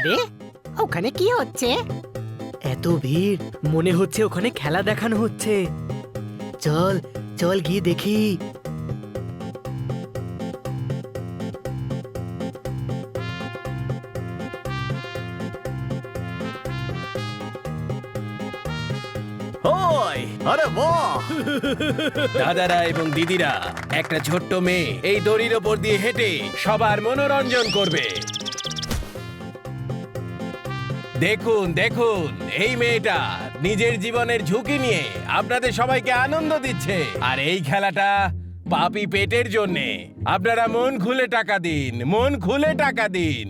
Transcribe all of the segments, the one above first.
আরে ওখানে কি হচ্ছে? এত ভিড়, মনে হচ্ছে ওখানে খেলা দেখানো হচ্ছে। চল চল গিয়ে দেখি। আরে বাহ! দাদারা এবং দিদিরা, একটা ছোট্ট মেয়ে এই দড়ির ওপর দিয়ে হেঁটে সবার মনোরঞ্জন করবে। দেখুন দেখুন, এই মেয়েটা নিজের জীবনের ঝুঁকি নিয়ে আপনাদের সবাইকে আনন্দ দিচ্ছে। আর এই খেলাটা পাপি পেটের জন্যে। আপনারা মন খুলে টাকা দিন, মন খুলে টাকা দিন।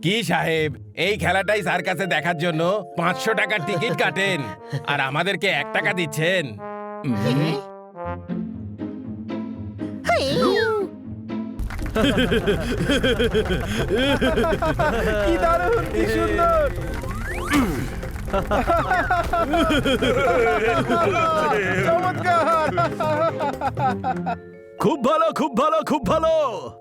কি সাহেব, এই খেলাটাই সার্কাসে দেখার জন্য 500 টাকার টিকিট কাটেন আর আমাদেরকে 1 টাকা দিচ্ছেন? কি দারুণ, কি সুন্দর! চমৎকার! খুব ভালো, খুব ভালো, খুব ভালো!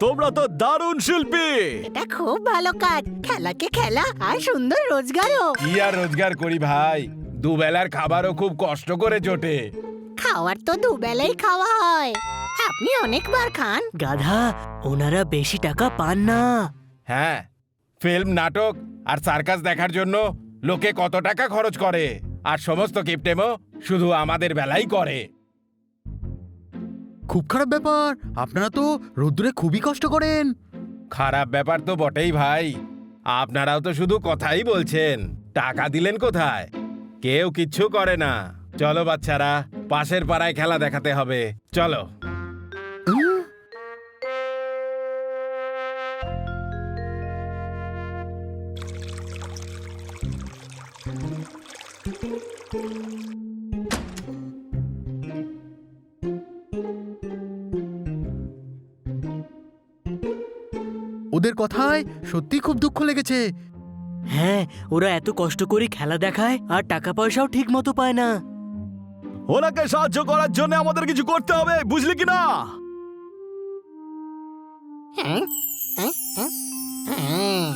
তোমরা তো দারুণ শিল্পী! এটা খুব ভালো কাজ, খেলাকে খেলা আর সুন্দর রোজগারও। কি আর রোজগার করি ভাই, দুবেলার খাবারও খুব কষ্ট করে জোটে। খাওয়ার তো দুবেলাই খাওয়া হয়, আপনি অনেকবার খান। গাধা, ওনারা বেশি টাকা পান না। হ্যাঁ, ফিল্ম, নাটক আর সার্কাস দেখার জন্য লোকে কত টাকা খরচ করে, আর সমস্ত কিপটেমও শুধু আমাদের বেলাই করে। খুব খারাপ ব্যাপার, আপনারা তো রোদ্দুরে খুবই কষ্ট করেন। খারাপ ব্যাপার তো বটেই ভাই, আপনারাও তো শুধু কথাই বলছেন, টাকা দিলেন কোথায়? কেউ কিচ্ছু করে না। চলো বাচ্চারা, পাশের পাড়ায় খেলা দেখাতে হবে, চলো। ওদের কথায় সত্যি খুব দুঃখ লেগেছে। হ্যাঁ, ওরা এত কষ্ট করে খেলা দেখায় আর টাকা পয়সাও ঠিক মতো পায় না। ওনাকে সাহায্য করার জন্য আমাদের কিছু করতে হবে, বুঝলি কি না? হ্যাঁ, হ্যাঁ, হ্যাঁ, হ্যাঁ।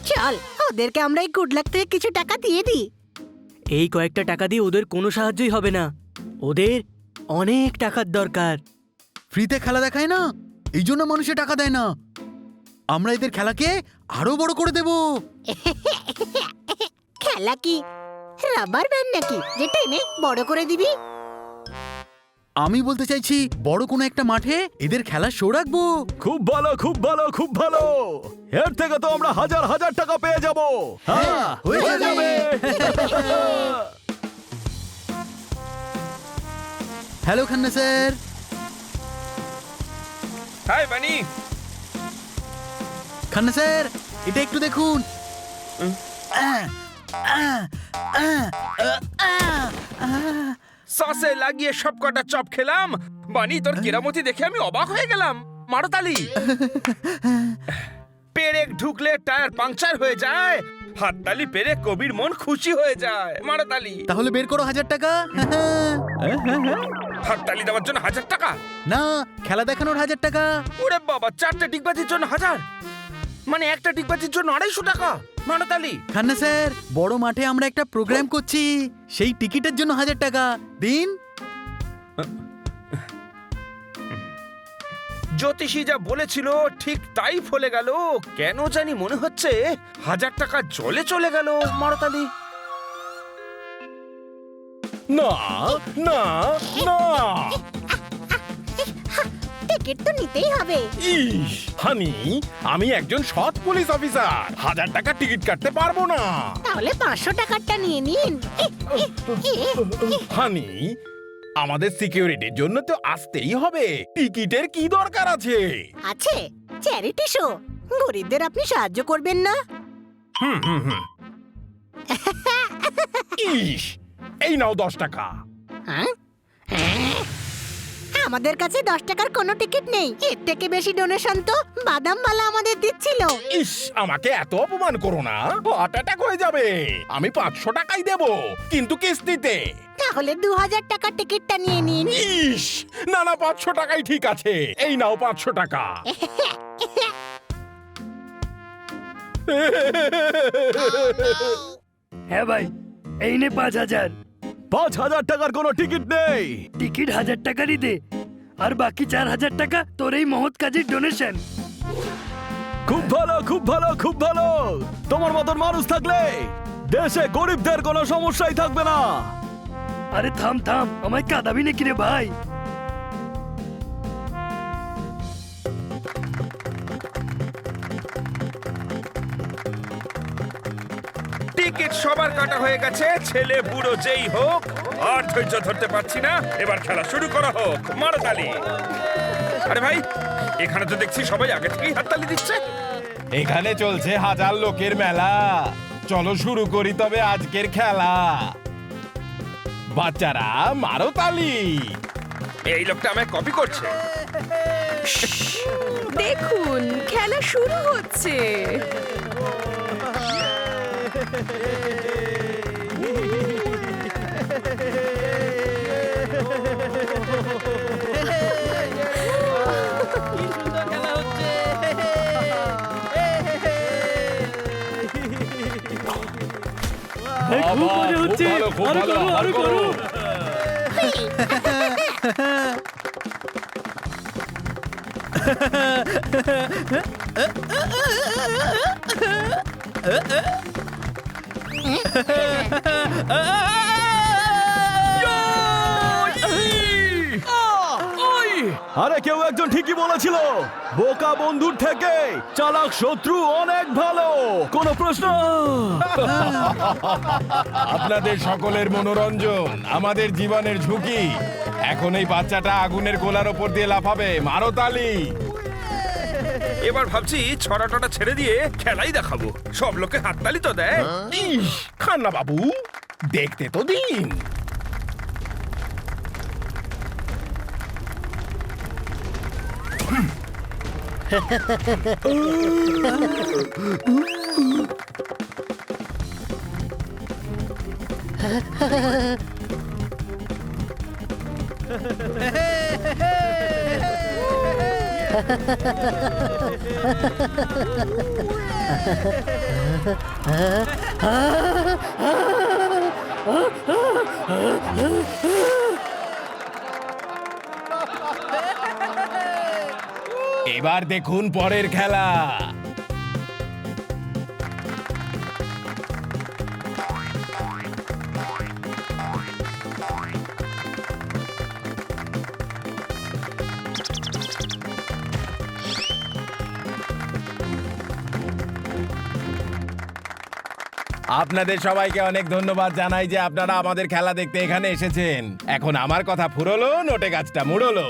চল, ওদেরকে আমরা এই গুড লাক থেকে কিছু টাকা দিয়ে দিই। এই কয়েকটা টাকা দিয়ে ওদের কোনো সাহায্যই হবে না, ওদের অনেক টাকার দরকার। ফ্রিতে খেলা দেখায় না, এই জন্য মানুষে টাকা দেয় না। আমরা এদের খেলাকে আরো বড় করে দেব। খেলা কি রাবার ব্যান্ড নাকি যে টেনে বড় করে দিবি? আমি বলতে চাইছি বড় কোনো একটা মাঠে এদের খেলার শো রাখবো। খুব ভালো, খুব ভালো, খুব ভালো! এর থেকে তো আমরা হাজার হাজার টাকা পেয়ে যাব। হ্যাঁ, হয়ে যাবে। Hello Khanna sir. হাই বানি। খান্না স্যার, এটা একটু দেখুন। সসে লাগিয়ে সব কটা চপ খেলাম। বানি, তোর কেরামতি দেখে আমি অবাক হয়ে গেলাম। মারো তালি। পেরেক ঢুকলে টায়ার পাংচার হয়ে যায়, হাততালি পেরে কবির মন খুশি হয়ে যায়। মারো তালি। তাহলে বের করো 1000 টাকা। হাততালি দেওয়ার জন্য 1000 টাকা? না, খেলা দেখানোর 1000 টাকা। ওরে বাবা, 4টে ডিগবাজির জন্য 1000, মানে একটা ডিগবাজির জন্য 250 টাকা। মারো তালি। খান্না স্যার, বড় মাঠে আমরা একটা প্রোগ্রাম করছি, সেই টিকিটের জন্য 1000 টাকা দিন। জ্যোতিষী যা বলেছিল ঠিক তাই ফলে গেল। কেন জানি মনে হচ্ছে 1000 টাকা জলে চলে গেল। মারো তালি। না না না, টিকিট তো নিতেই হবে। ইস হানি, আমি একজন সৎ পুলিশ অফিসার, 1000 টাকা টিকিট কাটতে পারবো না। তাহলে 500 টাকারটা নিয়ে নিন। হানি, আমাদের সিকিউরিটির জন্য তো আসতেই হবে, টিকিটের কি দরকার আছে? আছে, চ্যারিটি শো, গরিবদের আপনি সাহায্য করবেন না? হুম হুম হুম। ইস, এই নাও 10 টাকা। হ্যাঁ, আমাদের কাছে 10 টাকার কোনো টিকিট নেই। এর থেকে বেশি ডোনেশন তো বাদাম মালা আমাদের দিচ্ছিল। ইস, আমাকে এত অপমান করো না, হার্ট অ্যাটাক হয়ে যাবে। আমি 500 টাকাই দেব, কিন্তু কিস্তিতে। তাহলে 2000 টাকার টিকিটটা নিয়ে নিন। ইস, না না, 500 টাকাই ঠিক আছে। এই নাও 500 টাকা। হ্যাঁ ভাই, এই নে 5000। 5000 টাকার কোনো টিকিট নেই। টিকিট 1000 টাকারই দে, আর বাকি 4000 টাকা তোর এই মহৎ কাজের ডোনেশন। খুব ভালো, খুব ভালো, খুব ভালো। তোমার মতন মানুষ থাকলে দেশে গরিবদের কোনো সমস্যাই থাকবে না। আরে থাম থাম, আমায় কাঁদাবি নাকি রে ভাই? টিকিট সবার কাটা হয়ে গেছে, ছেলে বুড়ো যেই হোক। আর ধৈর্য ধরতে পারছি না, এবার খেলা শুরু করা হোক। মারো তালি। আরে ভাই, এখানে তো দেখছি সবাই আগে থেকেই হাততালি দিচ্ছে। এখানে চলছে 1000 লোকের মেলা। চলো শুরু করি তবে আজকের খেলা। বাচ্চারা মারো তালি। এই লোকটা আমায় কপি করছে। দেখুন, খেলা শুরু হচ্ছে। খুব মজা হচ্ছে, আরো করো, আরো করো। আরে কেউ একজন ঠিকই বলেছিল, বোকা বন্ধুর থেকে চালাক শত্রু অনেক ভালো। কোনো প্রশ্ন? আপনাদের সকলের মনোরঞ্জন আমাদের জীবনের ঝুঁকি। এখন এই বাচ্চাটা আগুনের গোলার ওপর দিয়ে লাফাবে। মারো তালি। এবার ভাবছি ছড়াটা ছেড়ে দিয়ে খেলাই দেখাবো। সব লোকে হাততালি তো দেয়। ইস, খান্না বাবু, দেখতে তো দিন। এবার দেখুন পরের খেলা। আপনাদের সবাইকে অনেক ধন্যবাদ জানাই যে আপনারা আমাদের খেলা দেখতে এখানে এসেছেন। এখন আমার কথা ফুরোলো, নোটে গাছটা মুড়লো।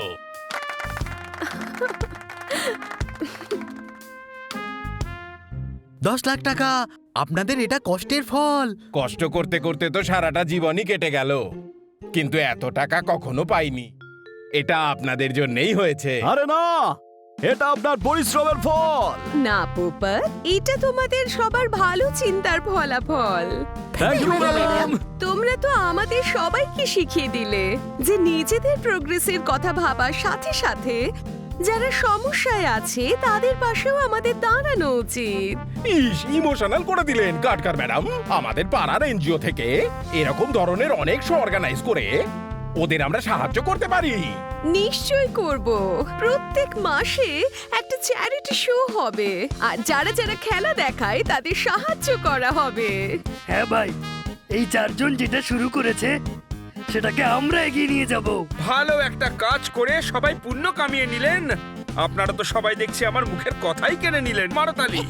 10 লাখ টাকা, আপনাদের এটা কষ্টের ফল। কষ্ট করতে করতে তো সারাটা জীবনই কেটে গেল, কিন্তু এত টাকা কখনো পাইনি। এটা আপনাদের জন্যই হয়েছে। আরে না, এটা আপনার পরিশ্রমের ফল। না পোপার, এটা তোমাদের সবার ভালো চিন্তার ফলাফল। Thank you madam. তোমরা তো আমাদের সবাইকে শিখিয়ে দিলে যে নিজেদের প্রোগ্রেসের কথা ভাবার সাথে সাথে যারা সমস্যায় আছে তাদের পাশেও আমাদের দাঁড়ানো উচিত। ইস, ইমোশনাল করে দিলেন কাটকার ম্যাডাম। আমাদের পাড়ার এনজিও থেকে এরকম ধরনের অনেক শো অর্গানাইজ করে ওদের আমরা সাহায্য করতে পারি। নিশ্চয়ই করব। প্রত্যেক মাসে একটা চ্যারিটি শো হবে, আর যারা যারা খেলা দেখায় তাদের সাহায্য করা হবে। হ্যাঁ ভাই, এই 4 জন যেটা শুরু করেছে সেটাকে আমরা এগিয়ে নিয়ে যাব। ভালো একটা কাজ করে সবাই পুণ্য কামিয়ে নিলেন। আপনারা তো সবাই দেখছি আমার মুখের কথাই কেড়ে নিলেন। মারো তালি।